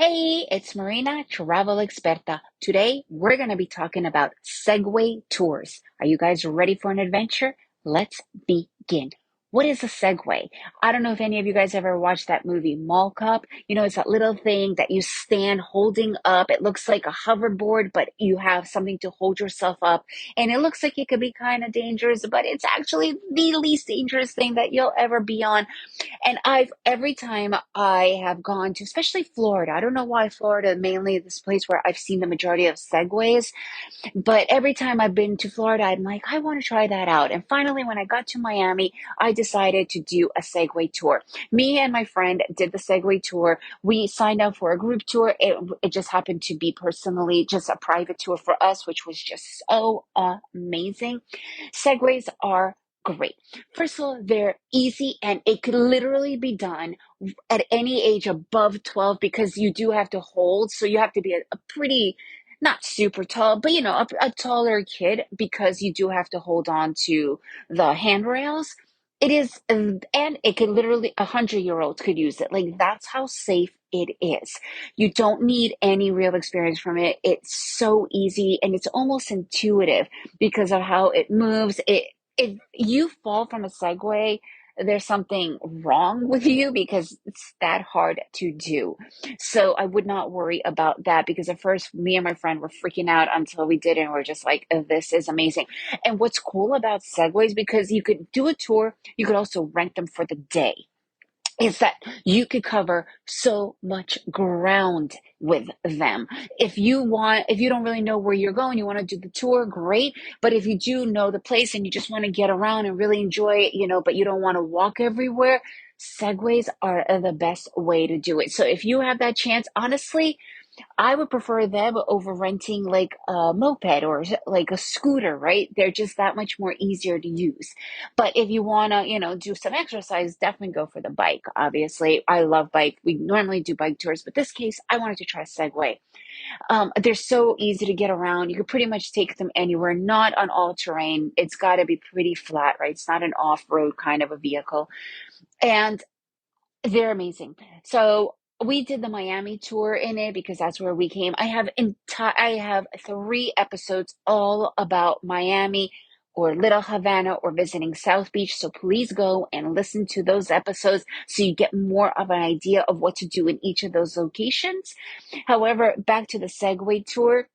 Hey, it's Marina, travel experta. Today, we're going to be talking about Segway tours. Are you guys ready for an adventure? Let's begin. What is a Segway? I don't know if any of you guys ever watched that movie Mall Cop. It's that little thing that you stand holding up. It looks like a hoverboard, but you have something to hold yourself up. And it looks like it could be kind of dangerous, but it's actually the least dangerous thing that you'll ever be on. And every time I have gone to, especially Florida, I don't know why Florida, mainly this place where I've seen the majority of Segways, but every time I've been to Florida, I'm like, I want to try that out. And finally, when I got to Miami, I decided to do a Segway tour. Me and my friend did the Segway tour. We signed up for a group tour. It just happened to be personally just a private tour for us, which was just so amazing. Segways are great. First of all, they're easy and it could literally be done at any age above 12 because you do have to hold. So you have to be a pretty, not super tall, but a taller kid because you do have to hold on to the handrails. It is, and it could literally, 100-year-olds could use it. Like that's how safe it is. You don't need any real experience from it. It's so easy and it's almost intuitive because of how it moves. If you fall from a Segway, there's something wrong with you because it's that hard to do. So I would not worry about that because at first me and my friend were freaking out until we did it and we're just like, oh, this is amazing. And what's cool about Segways, because you could do a tour, you could also rent them for the day, is that you could cover so much ground with them. If you don't really know where you're going, you want to do the tour, great. But if you do know the place and you just want to get around and really enjoy it, but you don't want to walk everywhere, Segways are the best way to do it. So if you have that chance, honestly, I would prefer them over renting like a moped or like a scooter, right? They're just that much more easier to use. But if you want to, do some exercise, definitely go for the bike. Obviously, I love bike. We normally do bike tours, but this case, I wanted to try Segway. They're so easy to get around. You could pretty much take them anywhere, not on all terrain. It's got to be pretty flat, right? It's not an off-road kind of a vehicle. And they're amazing. So we did the Miami tour in it because that's where we came. I have 3 episodes all about Miami or Little Havana or visiting South Beach. So please go and listen to those episodes so you get more of an idea of what to do in each of those locations. However, back to the Segway tour,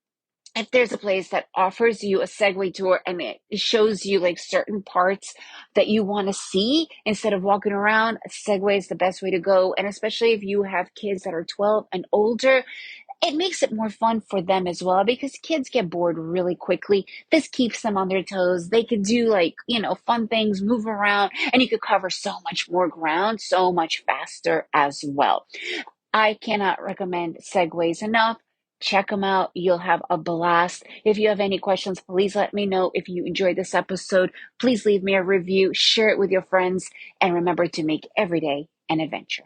if there's a place that offers you a Segway tour and it shows you like certain parts that you want to see instead of walking around, Segway is the best way to go. And especially if you have kids that are 12 and older, it makes it more fun for them as well because kids get bored really quickly. This keeps them on their toes. They could do like, fun things, move around, and you could cover so much more ground so much faster as well. I cannot recommend Segways enough. Check them out. You'll have a blast. If you have any questions, please let me know. If you enjoyed this episode, please leave me a review, share it with your friends, and remember to make every day an adventure.